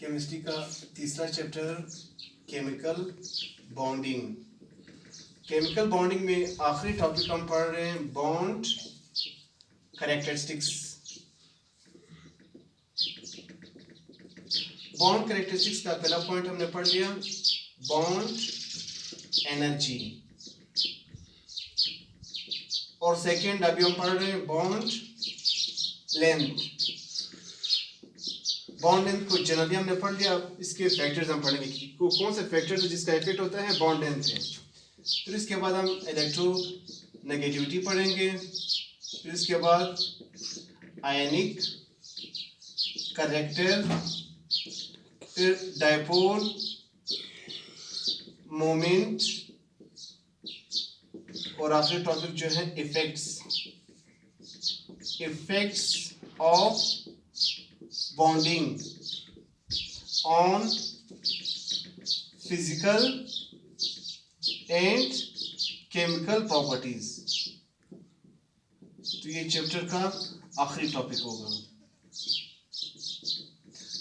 Chemistry का तीसरा chapter chemical bonding. Chemical bonding में आखिरी टॉपिक हम पढ़ रहे हैं बॉन्ड कैरेक्टरिस्टिक्स। बॉन्ड कैरेक्टरिस्टिक्स का पहला पॉइंट हमने पढ़ लिया, बॉन्ड एनर्जी, और सेकंड अभी हम पढ़ रहे हैं बॉन्ड लेंथ। बॉन्ड लेंथ को जनरली हमने पढ़ लिया, इसके फैक्टर्स हम पढ़ेंगे कि कौन से फैक्टर्स जिसका इफेक्ट होता है बॉन्ड लेंथ पे। फिर इसके बाद हम इलेक्ट्रोनेगेटिविटी पढ़ेंगे, फिर इसके बाद आयनिक करैक्टर, फिर डायपोल मोमेंट, और आखिरी टॉपिक जो है effects of bonding on physical and chemical properties। तो ये चैप्टर का आखिरी टॉपिक होगा।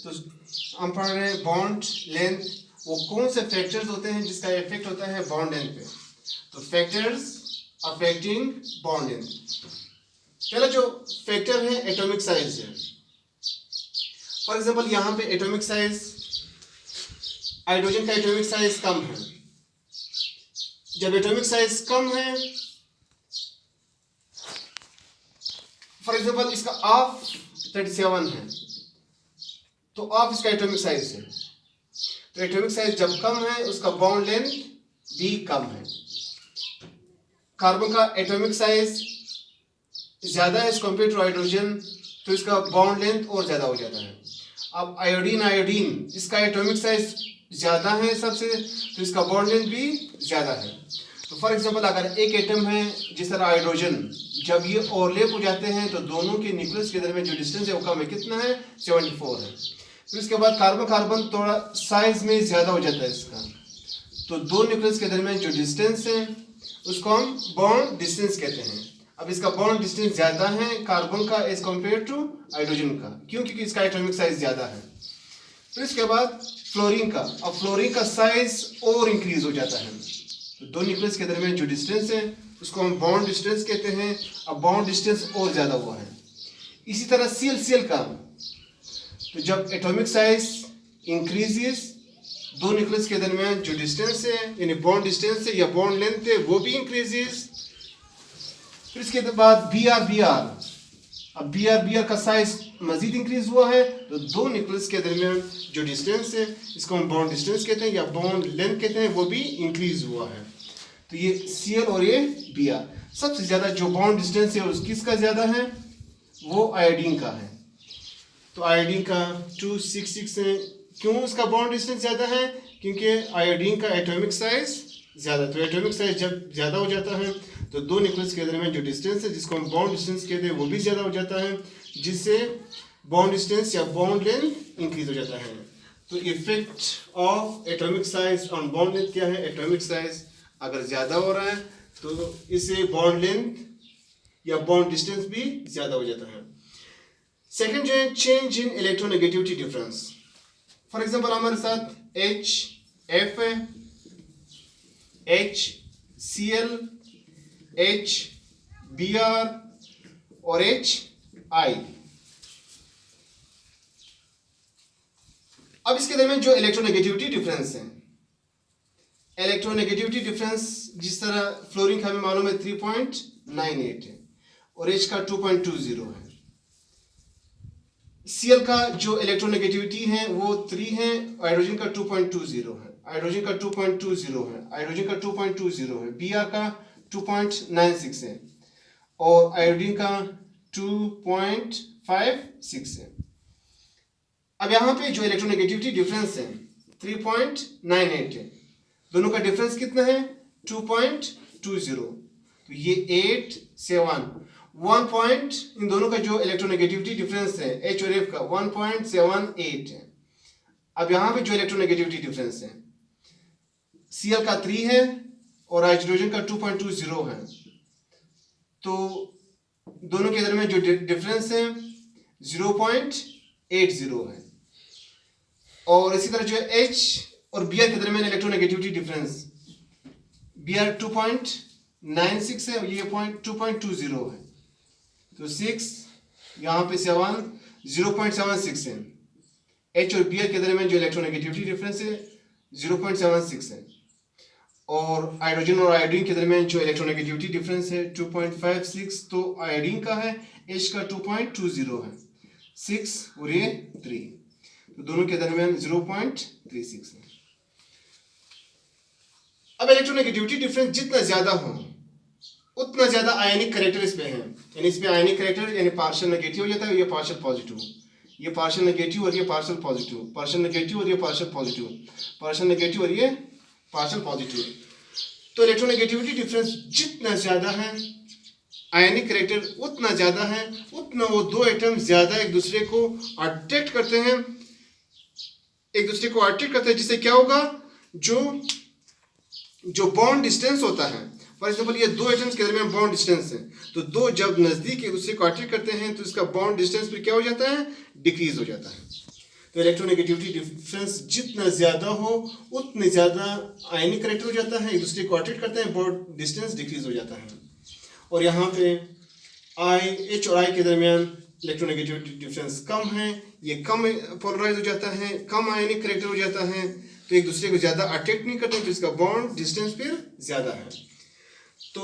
तो हम पढ़ रहे हैं बॉन्ड लेंथ, वो कौन से फैक्टर्स होते हैं जिसका इफेक्ट होता है बॉन्ड लेंथ पे। तो फैक्टर्स अफेक्टिंग बॉन्ड लेंथ, पहला जो फैक्टर है एटॉमिक साइज है। फॉर एग्जाम्पल यहाँ पे एटॉमिक साइज, हाइड्रोजन का एटॉमिक साइज कम है। जब एटॉमिक साइज कम है, फॉर एग्जाम्पल इसका ऑफ 37 है, तो ऑफ इसका एटॉमिक साइज है। तो एटॉमिक साइज जब कम है, उसका बॉन्ड लेंथ भी कम है। कार्बन का एटॉमिक साइज ज्यादा है एज कम्पेयर टू हाइड्रोजन, तो इसका बॉन्ड लेंथ और ज्यादा हो जाता है। अब आयोडीन इसका एटॉमिक साइज ज्यादा है सबसे, तो इसका बॉन्ड लेंथ भी ज्यादा है। तो फॉर एग्जांपल अगर एक एटम है जिस तरह हाइड्रोजन, जब ये ओवरलैप हो जाते हैं तो दोनों के न्यूक्लियस के दरमियान जो डिस्टेंस है वो कम है, कितना है 74 है। फिर उसके बाद कार्बन थोड़ा साइज में ज्यादा हो जाता है इसका, तो दो न्यूक्लियस के दरमियान जो डिस्टेंस है उसको हम बॉन्ड डिस्टेंस कहते हैं। अब इसका बॉन्ड डिस्टेंस ज्यादा है कार्बन का एज कम्पेयर टू हाइड्रोजन का, क्यों? क्योंकि इसका एटॉमिक साइज ज्यादा है। फिर इसके बाद फ्लोरीन का, अब फ्लोरीन का साइज और इंक्रीज हो जाता है, तो दो न्यूक्लियस के दरमियान जो डिस्टेंस है उसको हम बॉन्ड डिस्टेंस कहते हैं। अब बॉन्ड डिस्टेंस और ज्यादा हुआ है। इसी तरह सीएल का, तो जब एटॉमिक साइज इंक्रीजेस, दो न्यूक्लियस के दरमियान जो डिस्टेंस है यानी बॉन्ड डिस्टेंस है या बॉन्ड लेंथ है वो भी इंक्रीजेस। फिर इसके बाद बीआर, अब बीआर का साइज मजीद इंक्रीज हुआ है, तो दो न्यूक्लियस के दरमियान जो डिस्टेंस है इसको हम बॉन्ड डिस्टेंस कहते हैं या बॉन्ड लेंथ कहते हैं, वो भी इंक्रीज हुआ है। तो ये सीएल और ये बीआर, सबसे ज्यादा जो बॉन्ड डिस्टेंस है उस किसका ज्यादा है, वो आयोडीन का है। तो आयोडीन का 266 है। क्यों उसका बॉन्ड डिस्टेंस ज्यादा है? क्योंकि आयोडीन का एटॉमिक साइज ज्यादा, तो एटॉमिक साइज जब ज्यादा हो जाता है तो दो न्यूक्लियस के दरमियान जो डिस्टेंस है जिसको हम बॉन्ड डिस्टेंस कहते हैं वो भी ज्यादा हो जाता है, जिससे बॉन्ड डिस्टेंस या बॉन्ड लेंथ इंक्रीज हो जाता है। तो effect of atomic size on bond length क्या है? एटॉमिक साइज अगर ज्यादा हो रहा है तो इससे बॉन्ड लेंथ या बॉन्ड डिस्टेंस भी ज्यादा हो जाता है। सेकेंड जो है change in electronegativity difference. For example हमारे साथ HF है, HCl, HBr और HI। अब इसके दरमियान जो इलेक्ट्रोनेगेटिविटी डिफरेंस है, इलेक्ट्रोनेगेटिविटी डिफरेंस जिस तरह फ्लोरीन का हमें मालूम है 3.98 है और H का 2.20 है। Cl का जो इलेक्ट्रोनेगेटिविटी है वो 3 है, हाइड्रोजन का 2.20 है, हाइड्रोजन का 2.20 है, हाइड्रोजन का 2.20 है, Br का 2.96 है और आयोडीन का 2.56 है। अब यहाँ पे जो इलेक्ट्रोनेगेटिविटी डिफरेंस है 3.98 है, दोनों का डिफरेंस कितना है 2.20, तो ये 8 से 1 पॉइंट, इन दोनों का जो इलेक्ट्रोनेगेटिविटी डिफरेंस है H और F का 1.78 है। अब यहाँ पे जो इलेक्ट्रोनेगेटिविटी डिफरेंस है Cl का 3 है और हाइड्रोजन का 2.20 है, तो दोनों के दरमियान जो डिफरेंस है 0.80 है। और इसी तरह जो है H और Br के दरमियान इलेक्ट्रोनेगेटिविटी डिफरेंस, Br 2.96 है और ये 2.20 है, तो 6 यहाँ पे 7 0.76 है। H और Br के दरमियान जो इलेक्ट्रोनेगेटिविटी डिफरेंस है 0.76 है, और हाइड्रोजन और आयोडीन के दरमियान जो इलेक्ट्रोनेगेटिविटी डिफरेंस है 2.56, तो आयोडीन का है, H का 2.20 है, 6 और ये 3, तो दोनों के दरमियान 0.36 है। अब इलेक्ट्रोनेगेटिविटी डिफरेंस जितना ज्यादा हो उतना ज्यादा आयनिक करेक्टर इसमें है, यानी इसमें आयनिक करेक्टर यानी पार्शियल नेगेटिव हो जाता है, ये पार्शियल पॉजिटिव, ये पार्शियल नेगेटिव और ये पार्शियल पॉजिटिव, पार्शियल नेगेटिव और ये पार्शियल पॉजिटिव, पार्शियल नेगेटिव और ये पार्शियल पॉजिटिव। तो इलेक्ट्रोनेगेटिविटी डिफरेंस जितना ज्यादा है आयनिक करेक्टर उतना ज्यादा है, उतना वो दो एटम ज्यादा एक दूसरे को अट्रैक्ट करते हैं, जिससे क्या होगा, जो बॉन्ड डिस्टेंस होता है, फॉर एग्जाम्पल ये दो एटम्स के दरमियान बॉन्ड डिस्टेंस है, तो दो जब नजदीक एक दूसरे को अट्रैक्ट करते हैं तो इसका बॉन्ड डिस्टेंस फिर क्या हो जाता है, डिक्रीज हो जाता है। तो इलेक्ट्रोनेगेटिविटी डिफरेंस जितना ज्यादा हो उतने ज्यादा आयनिक करेक्टर हो जाता है, एक दूसरे को अट्रैक्ट करते हैं, बॉन्ड डिस्टेंस डिक्रीज हो जाता है। और यहाँ पे H और I के दरमियान इलेक्ट्रोनेगेटिविटी डिफरेंस कम है, ये कम पोलराइज हो जाता है, कम आयनिक करेक्टर हो जाता है, तो एक दूसरे को ज्यादा अट्रैक्ट नहीं करते, तो इसका बॉन्ड डिस्टेंस फिर ज्यादा है। तो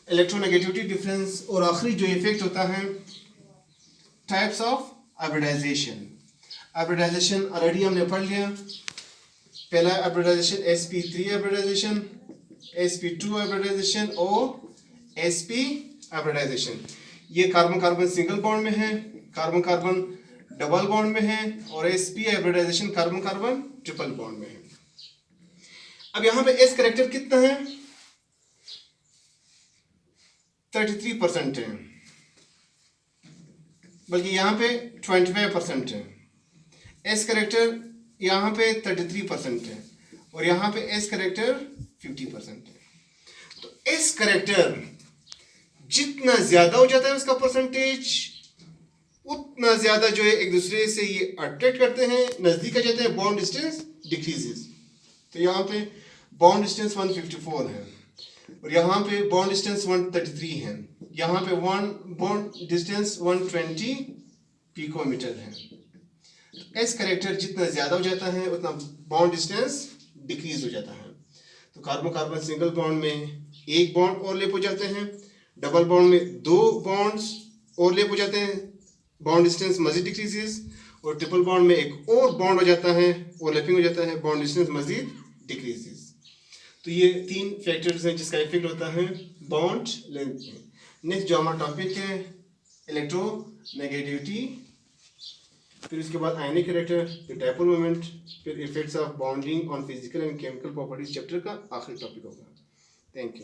इलेक्ट्रोनेगेटिविटी डिफरेंस और आखिरी जो इफेक्ट होता है types of hybridization. Hybridization already हमने पढ़ लिया, पहला hybridization sp3 hybridization, sp2 hybridization और sp हाइब्रिडाइजेशन। ये कार्बन कार्बन सिंगल बॉन्ड में है, कार्बन कार्बन डबल बॉन्ड में है, और sp hybridization carbon carbon triple bond में है। अब यहाँ पे s करेक्टर कितना है, 33% है, बल्कि यहाँ पे 25% है। S करेक्टर यहाँ पे 33% है और यहाँ पे S करेक्टर 50% है। तो S करेक्टर जितना ज्यादा हो जाता है उसका परसेंटेज, उतना ज्यादा जो है एक दूसरे से ये अट्रैक्ट करते हैं, नजदीक आ जाते हैं, बॉन्ड डिस्टेंस डिक्रीजेस। तो यहाँ पे बॉन्ड डिस्टेंस 154 है और यहाँ पे बॉन्ड डिस्टेंस 133 है, यहाँ पे बॉन्ड डिस्टेंस 120 पिकोमीटर है। तो एस करेक्टर जितना ज्यादा हो जाता है उतना बॉन्ड डिस्टेंस डिक्रीज हो जाता है। तो कार्बन कार्बन सिंगल बॉन्ड में एक बॉन्ड ओवरलैप हो जाते हैं, डबल बॉन्ड में दो बॉन्ड्स ओवरलैप हो जाते हैं, बॉन्ड डिस्टेंस मजीद डिक्रीजेस, और ट्रिपल बॉन्ड में एक और बॉन्ड हो जाता है, ओवरलैपिंग हो जाता है, बॉन्ड डिस्टेंस मजीद डिक्रीजेस। तो ये तीन फैक्टर्स हैं जिसका इफेक्ट होता है बॉन्ड लेंथ में। नेक्स्ट जो हमारा टॉपिक है इलेक्ट्रोनेगेटिविटी, फिर उसके बाद आयनिक करेक्टर, फिर डायपोल मोमेंट, फिर effects of bonding on physical and chemical properties chapter का आखिरी टॉपिक होगा। Thank you.